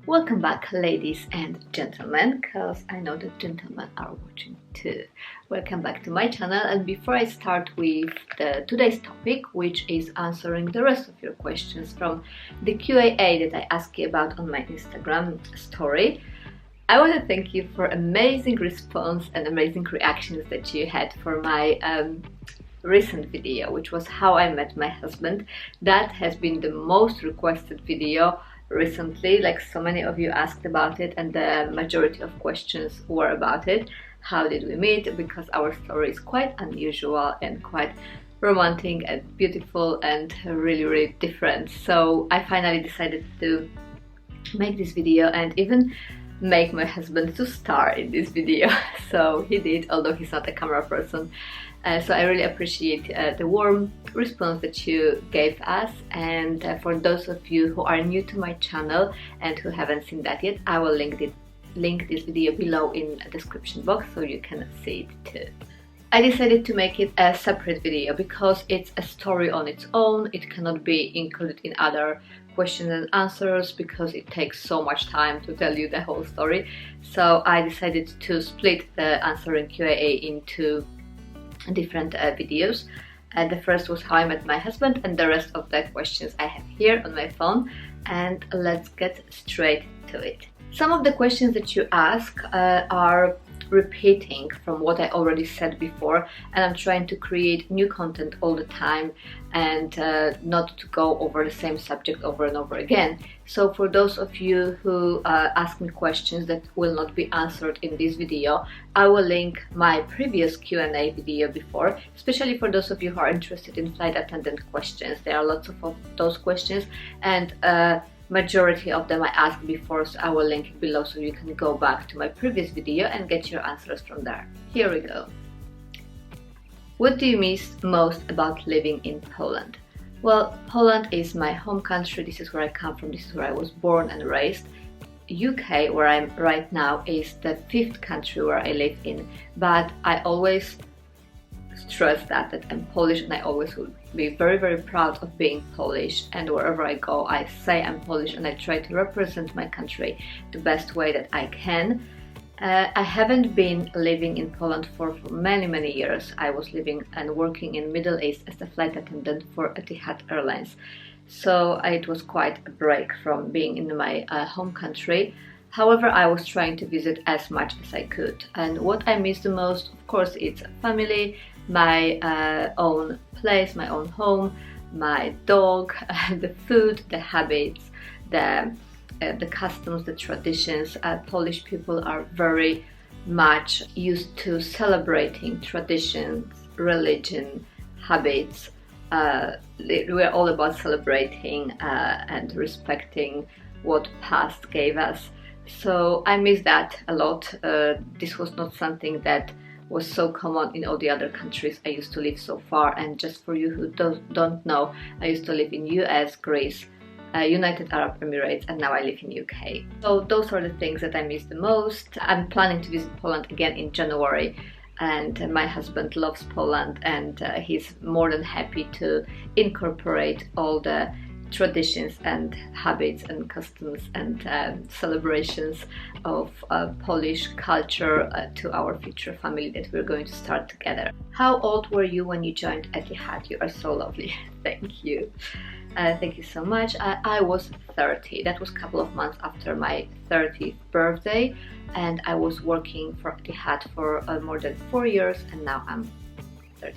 Welcome back, ladies and gentlemen, because I know that gentlemen are watching too. Welcome back to my channel, and before I start with today's topic, which is answering the rest of your questions from the Q&A that I asked you about on my Instagram story, I want to thank you for amazing response and amazing reactions that you had for my recent video, which was how I met my husband. That has been the most requested video recently. Like, so many of you asked about it, and the majority of questions were about it. How did we meet? Because our story is quite unusual and quite romantic and beautiful and really different. So I finally decided to make this video and even make my husband to star in this video. So he did, although he's not a camera person. So I really appreciate the warm response that you gave us, and for those of you who are new to my channel and who haven't seen that yet, I will link this video below in the description box so you can see it too. I decided to make it a separate video because it's a story on its own. It cannot be included in other questions and answers because it takes so much time to tell you the whole story. So I decided to split the answering Q&A into different videos. The first was how I met my husband, and the rest of the questions I have here on my phone. And let's get straight to it. Some of the questions that you ask are repeating from what I already said before, and I'm trying to create new content all the time and not to go over the same subject over and over again. So for those of you who ask me questions that will not be answered in this video, I will link my previous Q&A video before, especially for those of you who are interested in flight attendant questions. There are lots of those questions, and majority of them I asked before, so I will link it below so you can go back to my previous video and get your answers from there. Here we go. What do you miss most about living in Poland? Well, Poland is my home country. This is where I come from. This is where I was born and raised. UK, where I'm right now, is the 5th country where I live in, but I always stress that I'm Polish, and I always will be very proud of being Polish, and wherever I go I say I'm Polish, and I try to represent my country the best way that I can. I haven't been living in Poland for many years. I was living and working in Middle East as a flight attendant for Etihad Airlines, so it was quite a break from being in my home country. However, I was trying to visit as much as I could, and what I miss the most, of course, it's family, my own place, my own home, my dog, the food, the habits, the customs, the traditions. Polish people are very much used to celebrating traditions, religion, habits. We're all about celebrating and respecting what past gave us. So I miss that a lot. This was not something that was so common in all the other countries I used to live so far. And just for you who don't know, I used to live in US, Greece, United Arab Emirates, and now I live in UK. So those are the things that I miss the most. I'm planning to visit Poland again in January, and my husband loves Poland, and he's more than happy to incorporate all the traditions and habits and customs and celebrations of Polish culture to our future family that we're going to start together. How old were you when you joined Etihad? You are so lovely. Thank you. Thank you so much. I was 30. That was a couple of months after my 30th birthday, and I was working for Etihad for more than 4 years, and now I'm 34.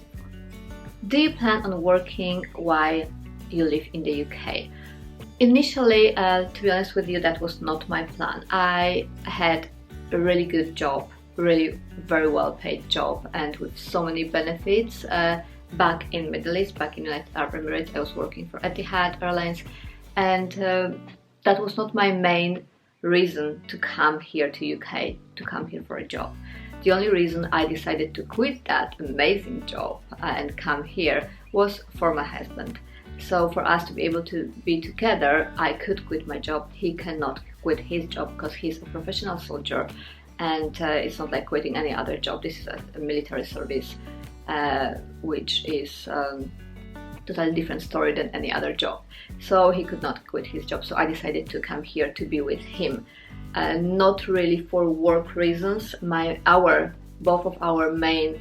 Do you plan on working while you live in the UK? Initially, to be honest with you, that was not my plan. I had a really good job, really very well paid job, and with so many benefits back in Middle East, back in United Arab Emirates. I was working for Etihad Airlines, and that was not my main reason to come here to UK, to come here for a job. The only reason I decided to quit that amazing job and come here was for my husband. So for us to be able to be together, I could quit my job. He cannot quit his job because he's a professional soldier, and it's not like quitting any other job. This is a military service, which is totally different story than any other job. So he could not quit his job, so I decided to come here to be with him. Not really for work reasons. Both of our main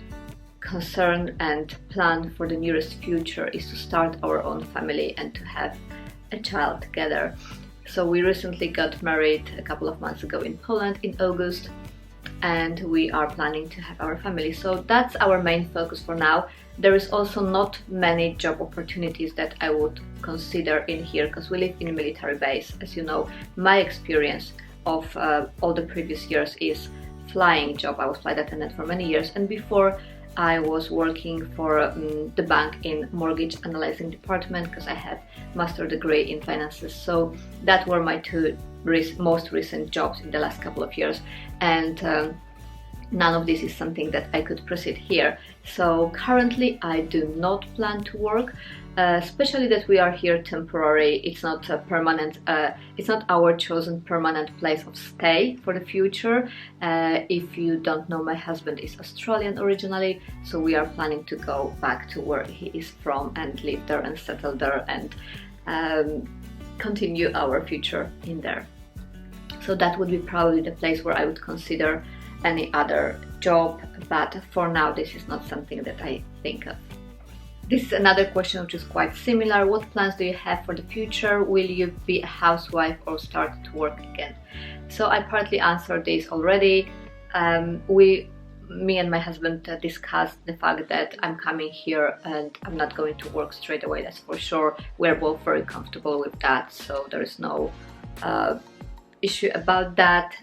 concern and plan for the nearest future is to start our own family and to have a child together. So we recently got married a couple of months ago in Poland in August, and we are planning to have our family. So that's our main focus for now. There is also not many job opportunities that I would consider in here because we live in a military base. As you know, my experience of all the previous years is flying job. I was flight attendant for many years, and before I was working for the bank in mortgage analyzing department because I have master degree in finances. So that were my two most recent jobs in the last couple of years, and none of this is something that I could proceed here. So currently I do not plan to work, especially that we are here temporary. It's not a permanent, it's not our chosen permanent place of stay for the future. If you don't know, my husband is Australian originally, so we are planning to go back to where he is from and live there and settle there and continue our future in there. So that would be probably the place where I would consider any other job, but for now this is not something that I think of. This is another question which is quite similar. What plans do you have for the future? Will you be a housewife or start to work again? So I partly answered this already. Me and my husband discussed the fact that I'm coming here and I'm not going to work straight away, that's for sure. We're both very comfortable with that, so there is no issue about that.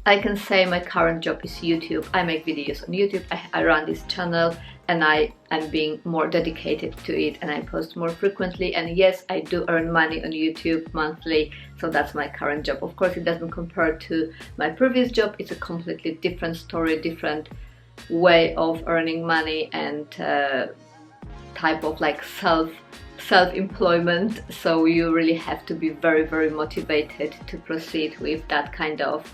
I can say my current job is YouTube. I make videos on YouTube, I run this channel, and I am being more dedicated to it, and I post more frequently. And yes, I do earn money on YouTube monthly, so that's my current job. Of course, it doesn't compare to my previous job. It's a completely different story, different way of earning money, and type of like self-employment. So you really have to be very, very motivated to proceed with that kind of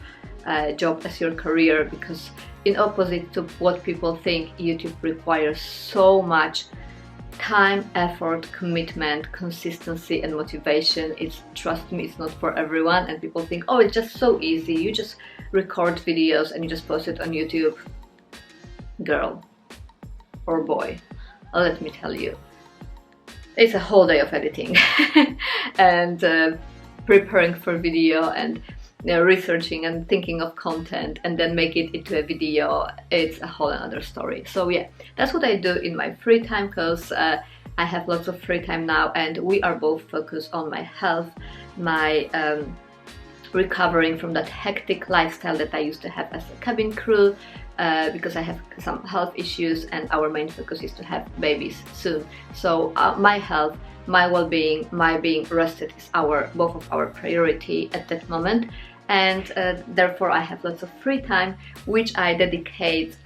job as your career, because in opposite to what people think, YouTube requires so much time, effort, commitment, consistency and motivation. Trust me, it's not for everyone, and people think, oh, it's just so easy, you just record videos and you just post it on YouTube. Girl or boy, let me tell you, it's a whole day of editing and preparing for video and researching and thinking of content and then make it into a video. It's a whole another story. So yeah, that's what I do in my free time, because I have lots of free time now, and we are both focused on my health, my recovering from that hectic lifestyle that I used to have as a cabin crew, because I have some health issues, and our main focus is to have babies soon. So my health, my well-being, my being rested is both of our priority at that moment, and therefore I have lots of free time, which I dedicate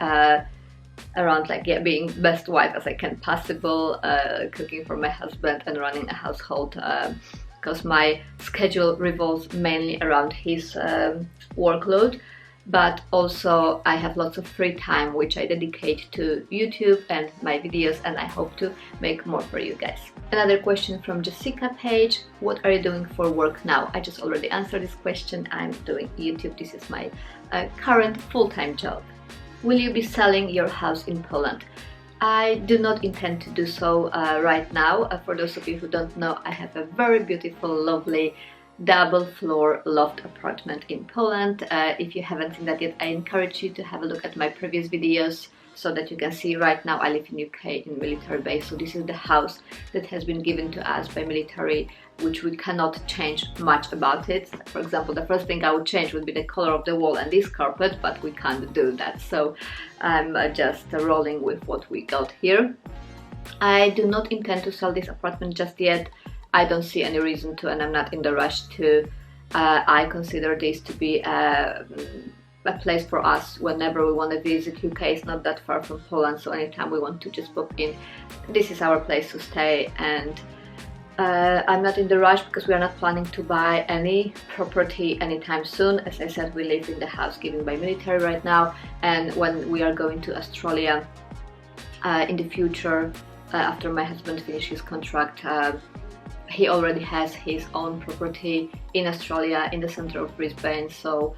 around being best wife as I can possible, cooking for my husband and running a household, because my schedule revolves mainly around his workload. But also I have lots of free time which I dedicate to YouTube and my videos, and I hope to make more for you guys. Another question from Jessica Page: what are you doing for work now? I just already answered this question. I'm doing YouTube. This is my current full-time job. Will you be selling your house in Poland? I do not intend to do so right now. For those of you who don't know, I have a very beautiful, lovely double floor loft apartment in Poland. If you haven't seen that yet, I encourage you to have a look at my previous videos so that you can see. Right now I live in UK in military base, so this is the house that has been given to us by military, which we cannot change much about it. For example, the first thing I would change would be the color of the wall and this carpet, but we can't do that, so I'm just rolling with what we got here. I do not intend to sell this apartment just yet. I don't see any reason to, and I'm not in the rush to. I consider this to be a place for us whenever we want to visit. UK is not that far from Poland, so anytime we want to just pop in, this is our place to stay. And I'm not in the rush because we are not planning to buy any property anytime soon. As I said, we live in the house given by military right now, and when we are going to Australia in the future, after my husband finished his contract. He already has his own property in Australia, in the center of Brisbane, so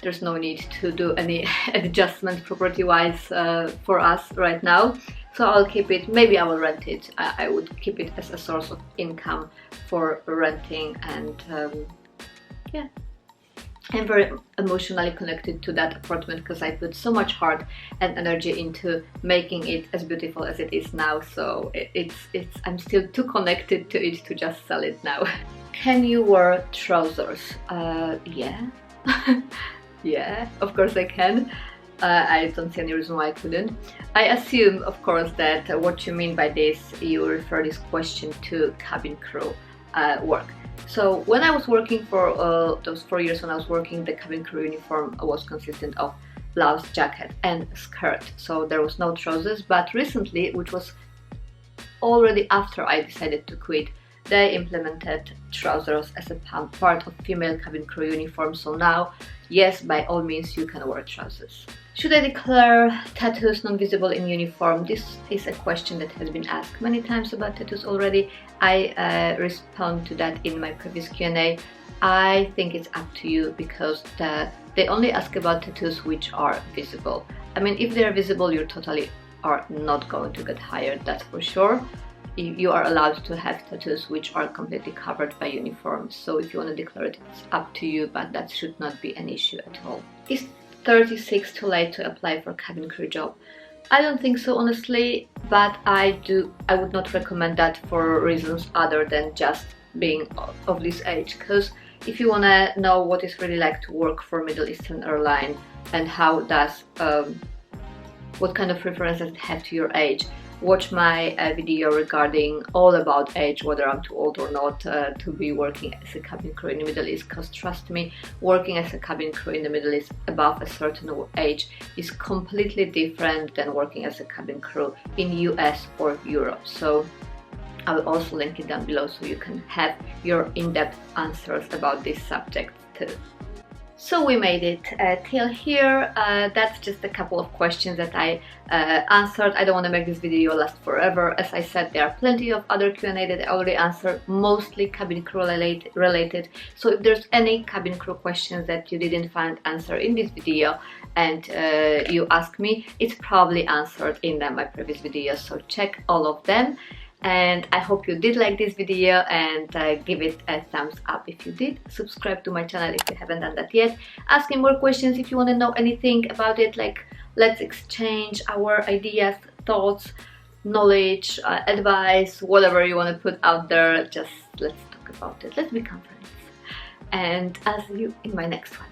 there's no need to do any adjustment property-wise for us right now. So I'll keep it, maybe I will rent it. I would keep it as a source of income for renting, and yeah. I'm very emotionally connected to that apartment because I put so much heart and energy into making it as beautiful as it is now, so I'm still too connected to it to just sell it now. Can you wear trousers? Yeah. Yeah, of course I can. I don't see any reason why I couldn't. I assume, of course, that what you mean by this, you refer this question to cabin crew work. So when I was working for those 4 years, when I was working, the cabin crew uniform was consistent of blouse, jacket and skirt, so there was no trousers. But recently, which was already after I decided to quit, they implemented trousers as a part of female cabin crew uniform. So now, yes, by all means you can wear trousers. Should I declare tattoos non-visible in uniform? This is a question that has been asked many times about tattoos already. I respond to that in my previous Q&A. I think it's up to you, because they only ask about tattoos which are visible. I mean, if they're visible, you totally are not going to get hired, that's for sure. You are allowed to have tattoos which are completely covered by uniforms, so if you want to declare it, it's up to you, but that should not be an issue at all. Is 36 too late to apply for cabin crew job? I don't think so, honestly, but I would not recommend that for reasons other than just being of this age, because if you want to know what it's really like to work for Middle Eastern airline and how does what kind of references it have to your age, watch my video regarding all about age, whether I'm too old or not to be working as a cabin crew in the Middle East, because trust me, working as a cabin crew in the Middle East above a certain age is completely different than working as a cabin crew in US or Europe. So I will also link it down below so you can have your in-depth answers about this subject too. So we made it till here. That's just a couple of questions that I answered. I don't want to make this video last forever. As I said, there are plenty of other Q&A that I already answered, mostly cabin crew related. So if there's any cabin crew questions that you didn't find answered in this video and you ask me, it's probably answered in my previous videos, so check all of them. And I hope you did like this video, and give it a thumbs up if you did. Subscribe to my channel if you haven't done that yet. Ask me more questions if you want to know anything about it, like let's exchange our ideas, thoughts, knowledge, advice, whatever you want to put out there. Just let's talk about it, let's become friends. And I'll see you in my next one.